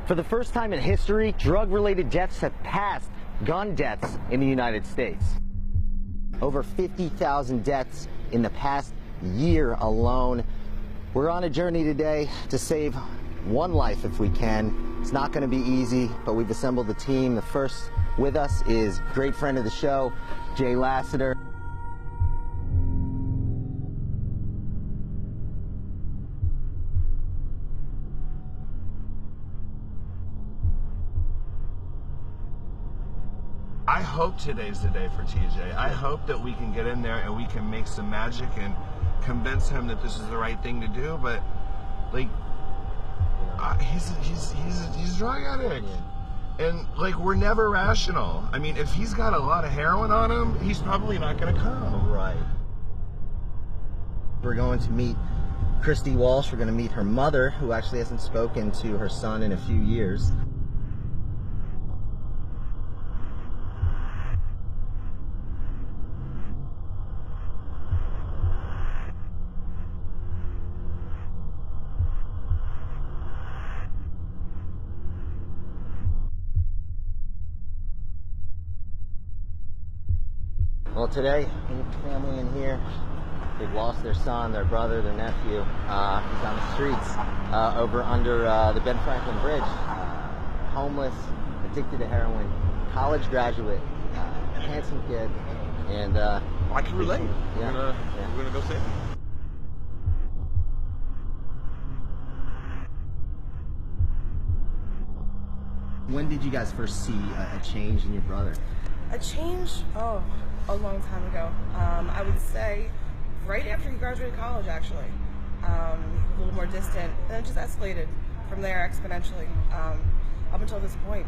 For the first time in history, drug-related deaths have passed gun deaths in the United States. Over 50,000 deaths in the past year alone. We're on a journey today to save one life if we can. It's not going to be easy, but we've assembled a team. The first with us is a great friend of the show, Jay Lassiter. I hope today's the day for TJ. I hope that we can get in there and we can make some magic and convince him that this is the right thing to do. But like, he's a drug addict, and like we're never rational. I mean, if he's got a lot of heroin on him, he's probably not going to come. Right. We're going to meet Christy Walsh. We're going to meet her mother, who actually hasn't spoken to her son in a few years. Well, today, we have a family in here. They've lost their son, their brother, their nephew. He's on the streets over under the Ben Franklin Bridge. Homeless, addicted to heroin, college graduate, handsome kid, and I can relate. Yeah, We're gonna go save him. When did you guys first see a change in your brother? A change? Oh, a long time ago. I would say right after he graduated college, actually. A little more distant, and it just escalated from there exponentially up until this point.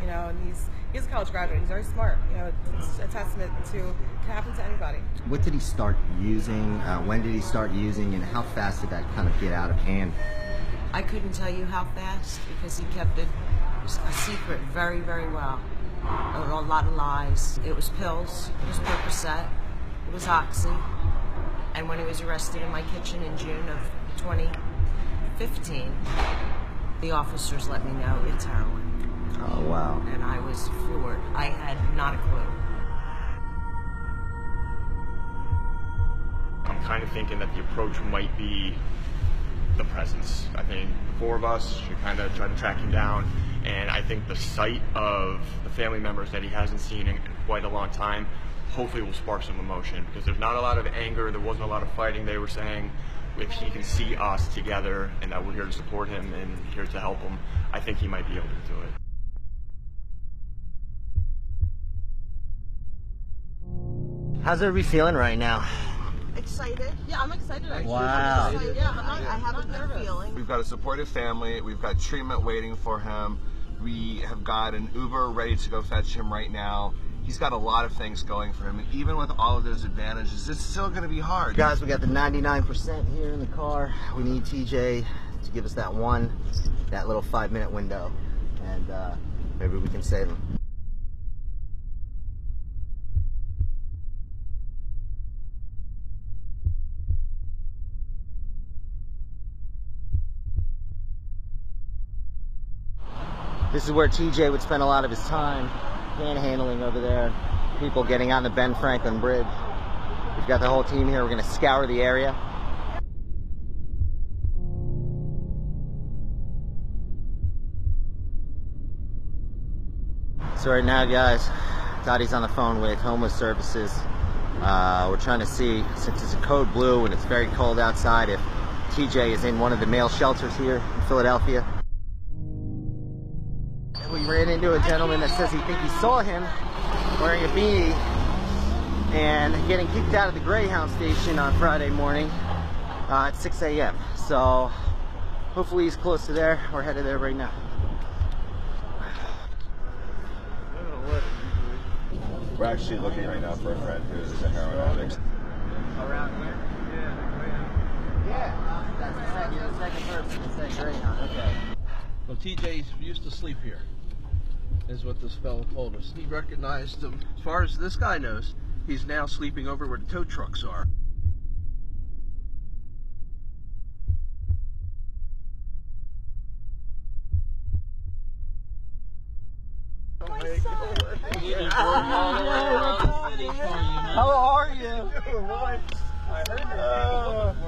You know, and he's a college graduate. He's very smart. You know, it's a testament to it can happen to anybody. What did he start using? When did he start using, and how fast did that kind of get out of hand? I couldn't tell you how fast because he kept it a secret very, very well. A lot of lies. It was pills, it was Percocet, it was Oxy. And when he was arrested in my kitchen in June of 2015, the officers let me know it's heroin. Oh, wow. And I was floored. I had not a clue. I'm kind of thinking that the approach might be the presence. I think the four of us should kind of try to track him down. And I think the sight of the family members that he hasn't seen in quite a long time hopefully will spark some emotion, because there's not a lot of anger, there wasn't a lot of fighting. They were saying if he can see us together and that we're here to support him and here to help him, I think he might be able to do it. How's everybody feeling right now? Excited? Yeah, I'm excited actually. Wow. I'm excited. Yeah, I have a good feeling. We've got a supportive family. We've got treatment waiting for him. We have got an Uber ready to go fetch him right now. He's got a lot of things going for him, and even with all of those advantages, it's still going to be hard. Guys, we got the 99% here in the car. We need TJ to give us that little 5-minute window, and maybe we can save him. This is where TJ would spend a lot of his time, panhandling over there, people getting on the Ben Franklin Bridge. We've got the whole team here. We're going to scour the area. So right now, guys, Dottie's on the phone with Homeless Services. We're trying to see, since it's a code blue and it's very cold outside, if TJ is in one of the male shelters here in Philadelphia. We ran into a gentleman that says he thinks he saw him wearing a beanie and getting kicked out of the Greyhound station on Friday morning at 6 a.m. So hopefully he's close to there. We're headed there right now. We're actually looking right now for a friend who is a heroin addict. Around here? Yeah. That's the second person to say Greyhound. Okay. Well, TJ used to sleep here, is what this fellow told us. He recognized him. As far as this guy knows, he's now sleeping over where the tow trucks are. How are you?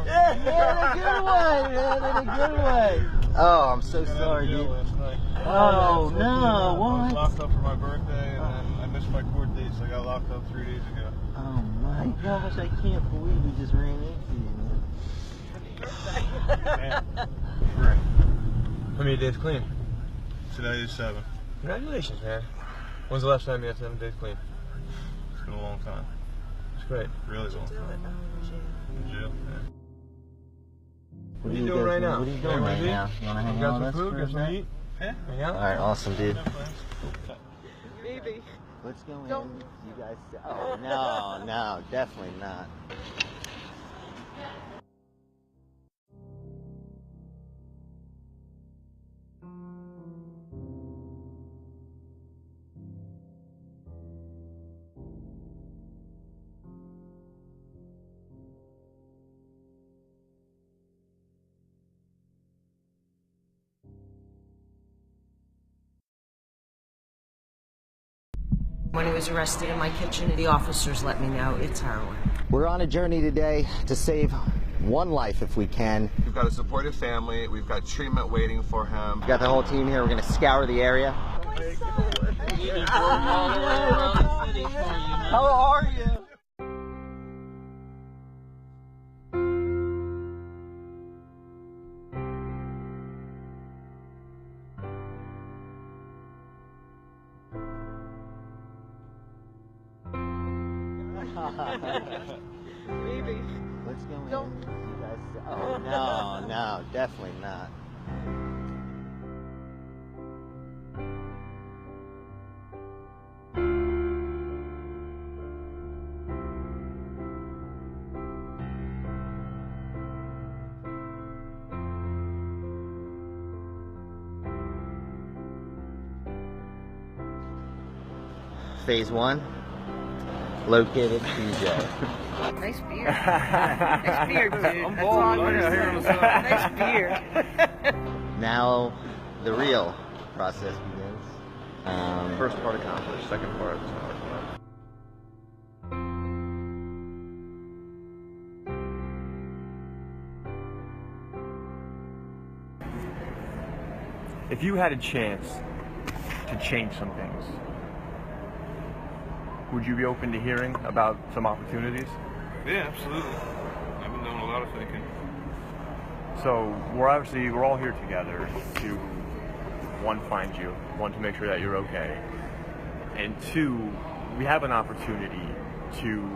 Yeah, in a good way, man, in a good way. Oh, I'm so sorry, dude. Oh, no, what? I was locked up for my birthday, and then I missed my court date, so I got locked up 3 days ago. Oh my gosh, I can't believe we just ran into you, man. How many days clean? Today is 7. Congratulations, man. When's the last time you had 7 days clean? It's been a long time. It's great. Really long time. In jail? Yeah. What are you doing right now? What are you doing right now? You want to hang out with us for a bit? Eat? Yeah. Hang out? Alright, awesome, dude. Maybe. Let's go in. You guys. Oh, no, definitely not. When he was arrested in my kitchen, the officers let me know it's heroin. We're on a journey today to save one life if we can. We've got a supportive family. We've got treatment waiting for him. We've got the whole team here. We're going to scour the area. How are you? Maybe. Let's go in. Don't. You guys. Oh, no, definitely not. Phase 1. Located TJ. Nice beard. Nice beard, dude. That's all I'm gonna say. Nice beard. Now, the real process begins. First part accomplished, second part. If you had a chance to change some things, would you be open to hearing about some opportunities? Yeah, absolutely. I've been doing a lot of thinking. So we're all here together to, one, find you, one, to make sure that you're okay, and two, we have an opportunity to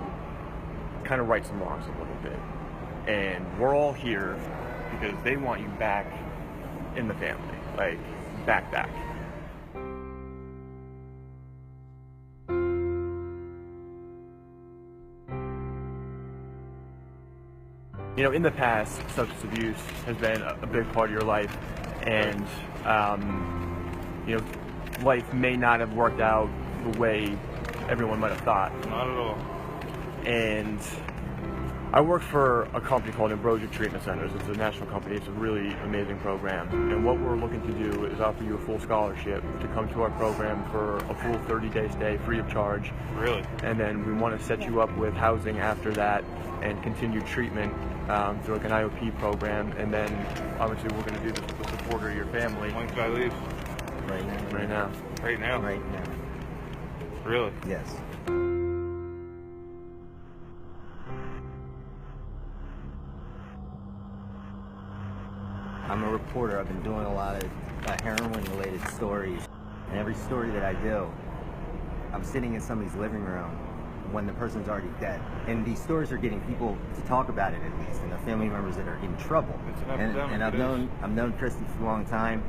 kind of right some wrongs a little bit. And we're all here because they want you back in the family, like back. You know, in the past, substance abuse has been a big part of your life, and you know, life may not have worked out the way everyone might have thought. Not at all. And I work for a company called Ambrosia Treatment Centers. It's a national company. It's a really amazing program. And what we're looking to do is offer you a full scholarship to come to our program for a full 30-day stay, free of charge. Really? And then we want to set you up with housing after that and continue treatment through like an IOP program. And then obviously we're going to do this with the support of your family. When can I leave? Right now. Right now. Right now? Right now. Really? Yes. I'm a reporter. I've been doing a lot of heroin-related stories. And every story that I do, I'm sitting in somebody's living room when the person's already dead. And these stories are getting people to talk about it at least, and their family members that are in trouble. It's an epidemic. And I've known Christy for a long time,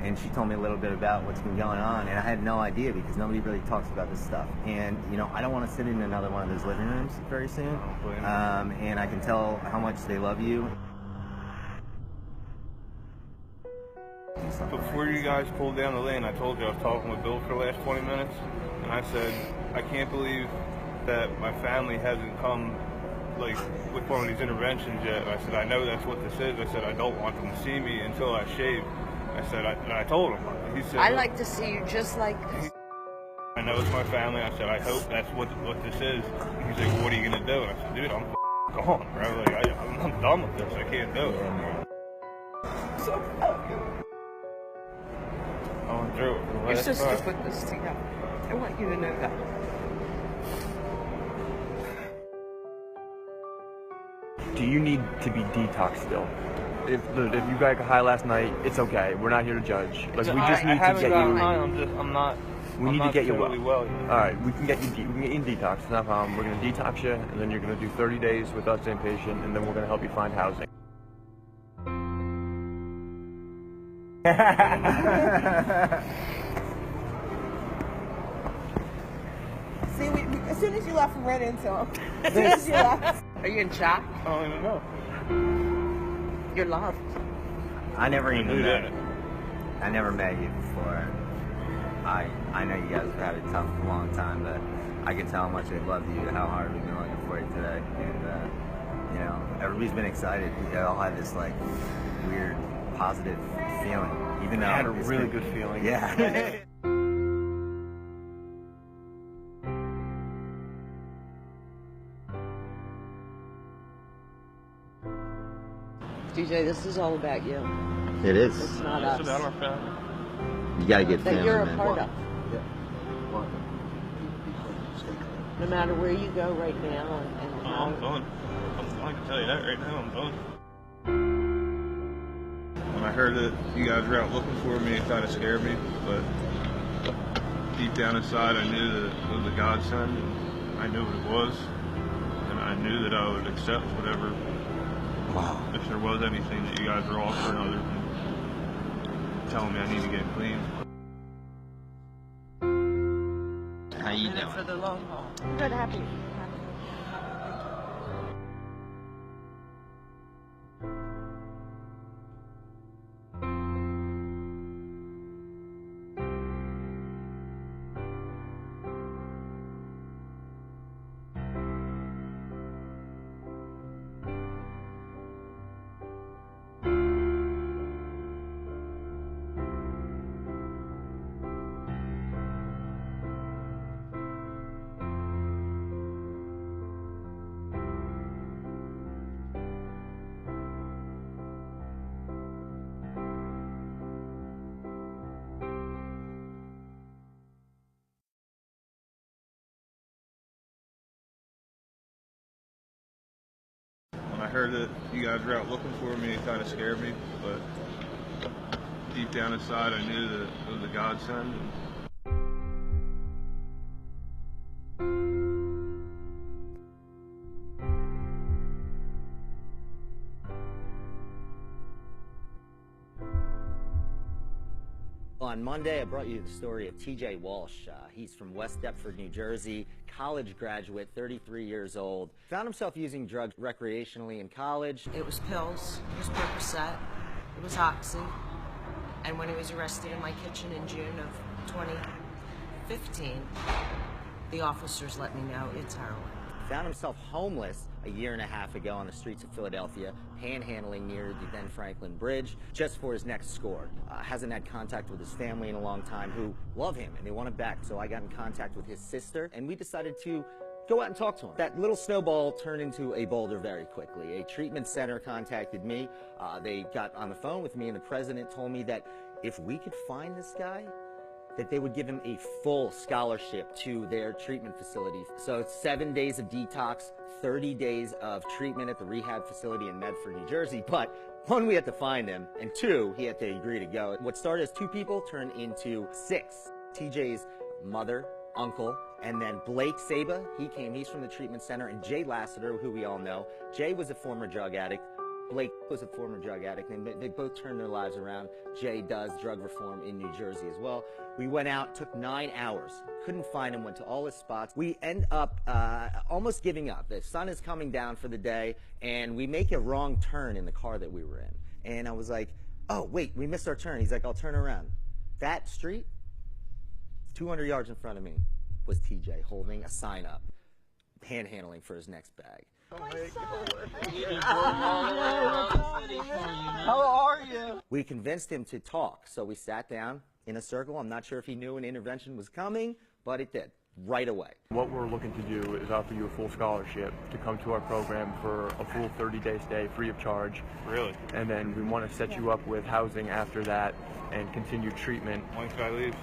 and she told me a little bit about what's been going on, and I had no idea because nobody really talks about this stuff. And you know, I don't want to sit in another one of those living rooms very soon. And I can tell how much they love you. Before you guys pulled down the lane, I told you I was talking with Bill for the last 20 minutes, and I said, I can't believe that my family hasn't come like with one of these interventions yet. I said, I know that's what this is. I said, I don't want them to see me until I shave. I said, and I told him. He said, I like to see you just like this. know it's my family. I said, I hope that's what this is. He's like, what are you gonna do? And I said, dude, I'm gone, bro. Like, I'm done with this. I can't do it. So I went through it. your sister put this together. I want you to know that. Do you need to be detoxed still? If you got high last night, it's okay. We're not here to judge. Like, we just need to get you. I'm not. We need to get you well. Totally yet. All right, we can get you in detox. It's not a problem. We're gonna detox you, and then you're gonna do 30 days with us inpatient, and then we're gonna help you find housing. See, as soon as you left, we ran into him. As soon as you left. Are you in shock? I don't even know. You're loved. I never I even knew met. that. I never met you before. I know you guys have had it tough for a long time, but I can tell how much they love you, how hard we've been looking for you today, and you know, everybody's been excited. We all had this like weird, positive feeling, even though I had a really good feeling. Yeah. DJ, this is all about you. It is. It's not It's us. about our family. You gotta get That family, you're a man. part of. No matter where you go right now and how. I'm done. I can tell you that right now. I'm done. When I heard that you guys were out looking for me, it kind of scared me. But deep down inside, I knew that it was a godsend, and I knew what it was, and I knew that I would accept whatever. Wow. If there was anything that you guys were offering other than telling me I need to get clean. How you In it for doing? the long haul. Good, happy. When I heard that you guys were out looking for me, it kind of scared me, but deep down inside, I knew that it was a godsend. On Monday, I brought you the story of TJ Walsh. He's from West Deptford, New Jersey, college graduate, 33 years old. Found himself using drugs recreationally in college. It was pills, it was Percocet, it was Oxy. And when he was arrested in my kitchen in June of 2015, the officers let me know it's heroin. Found himself homeless a year and a half ago on the streets of Philadelphia, panhandling near the then Franklin Bridge, just for his next score. Hasn't had contact with his family in a long time, who love him and they want him back. So I got in contact with his sister, and we decided to go out and talk to him. That little snowball turned into a boulder very quickly. A treatment center contacted me. They got on the phone with me, and the president told me that if we could find this guy, that they would give him a full scholarship to their treatment facility. So it's 7 days of detox, 30 days of treatment at the rehab facility in Medford, New Jersey. But one, we had to find him, and two, he had to agree to go. What started as 2 people turned into 6. TJ's mother, uncle, and then Blake Saba, he came, he's from the treatment center, and Jay Lassiter, who we all know. Jay was a former drug addict. Blake was a former drug addict, and they both turned their lives around. Jay does drug reform in New Jersey as well. We went out, took 9 hours, couldn't find him, went to all his spots. We end up almost giving up. The sun is coming down for the day, and we make a wrong turn in the car that we were in. And I was like, oh, wait, we missed our turn. He's like, I'll turn around. That street, 200 yards in front of me, was TJ holding a sign up, panhandling for his next bag. How are you? We convinced him to talk, so we sat down in a circle. I'm not sure if he knew an intervention was coming, but it did, right away. What we're looking to do is offer you a full scholarship to come to our program for a full 30-day stay free of charge. Really? And then we want to set you up with housing after that and continued treatment. When can I leave?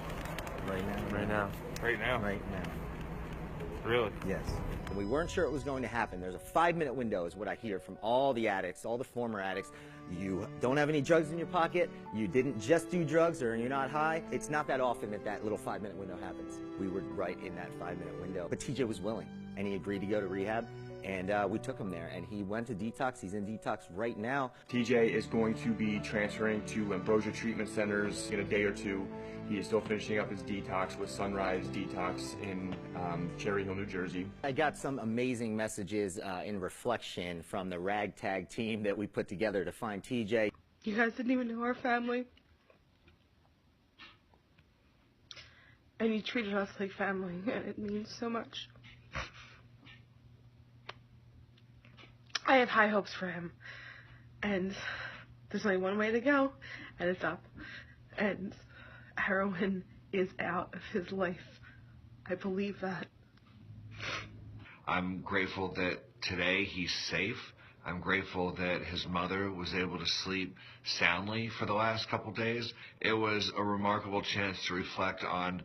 Right now. Right now. Right now? Right now. Really? Yes. And we weren't sure it was going to happen. There's a 5-minute window is what I hear from all the addicts, all the former addicts. You don't have any drugs in your pocket, you didn't just do drugs, or you're not high. It's not that often that that little 5-minute window happens. We were right in that 5-minute window. But TJ was willing, and he agreed to go to rehab. And we took him there, and he went to detox. He's in detox right now. TJ is going to be transferring to Ambrosia Treatment Centers in a day or two. He is still finishing up his detox with Sunrise Detox in Cherry Hill, New Jersey. I got some amazing messages in reflection from the ragtag team that we put together to find TJ. You guys didn't even know our family. And you treated us like family, and it means so much. I have high hopes for him, and there's only one way to go, and it's up. And heroin is out of his life. I believe that. I'm grateful that today he's safe. I'm grateful that his mother was able to sleep soundly for the last couple days. It was a remarkable chance to reflect on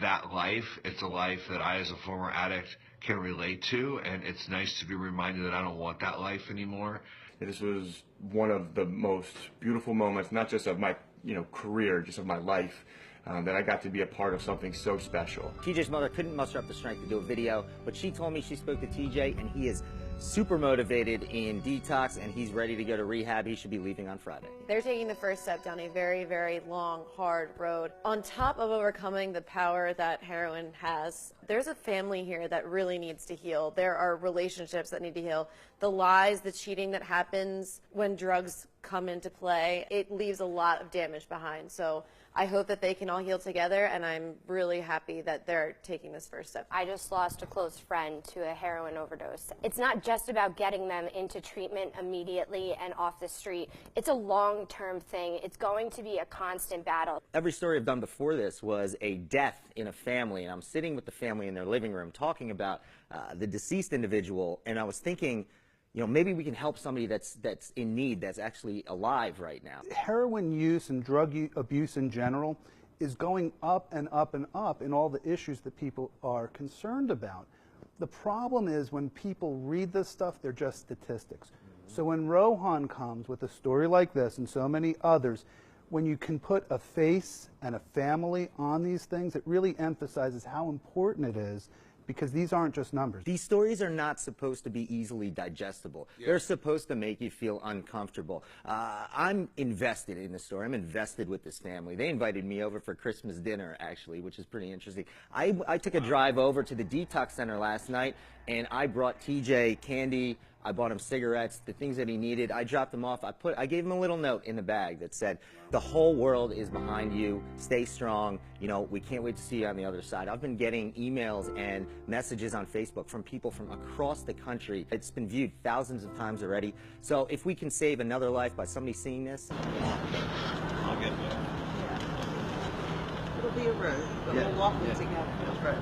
that life. It's a life that I, as a former addict, can relate to, and it's nice to be reminded that I don't want that life anymore. This was one of the most beautiful moments, not just of my career, just of my life, that I got to be a part of something so special. TJ's mother couldn't muster up the strength to do a video, but she told me she spoke to TJ, and he is super motivated in detox, and he's ready to go to rehab. He should be leaving on Friday. They're taking the first step down a very, very long, hard road. On top of overcoming the power that heroin has, there's a family here that really needs to heal. There are relationships that need to heal. The lies, the cheating that happens when drugs come into play, it leaves a lot of damage behind. So I hope that they can all heal together, and I'm really happy that they're taking this first step. I just lost a close friend to a heroin overdose. It's not just about getting them into treatment immediately and off the street. It's a long-term thing. It's going to be a constant battle. Every story I've done before this was a death in a family, and I'm sitting with the family in their living room talking about the deceased individual, and I was thinking, maybe we can help somebody that's in need, that's actually alive right now. Heroin use and drug abuse in general is going up and up and up in all the issues that people are concerned about. The problem is when people read this stuff, they're just statistics. So when Rohan comes with a story like this and so many others, when you can put a face and a family on these things, it really emphasizes how important it is, because these aren't just numbers. These stories are not supposed to be easily digestible. Yeah. They're supposed to make you feel uncomfortable. I'm invested in the story. I'm invested with this family. They invited me over for Christmas dinner, actually, which is pretty interesting. I took a drive over to the detox center last night, and I brought TJ candy. I bought him cigarettes, the things that he needed. I dropped them off. I gave him a little note in the bag that said, the whole world is behind you. Stay strong. We can't wait to see you on the other side. I've been getting emails and messages on Facebook from people from across the country. It's been viewed thousands of times already. So if we can save another life by somebody seeing this. I'll get there. It'll be a road, but we'll walk it together. That's right.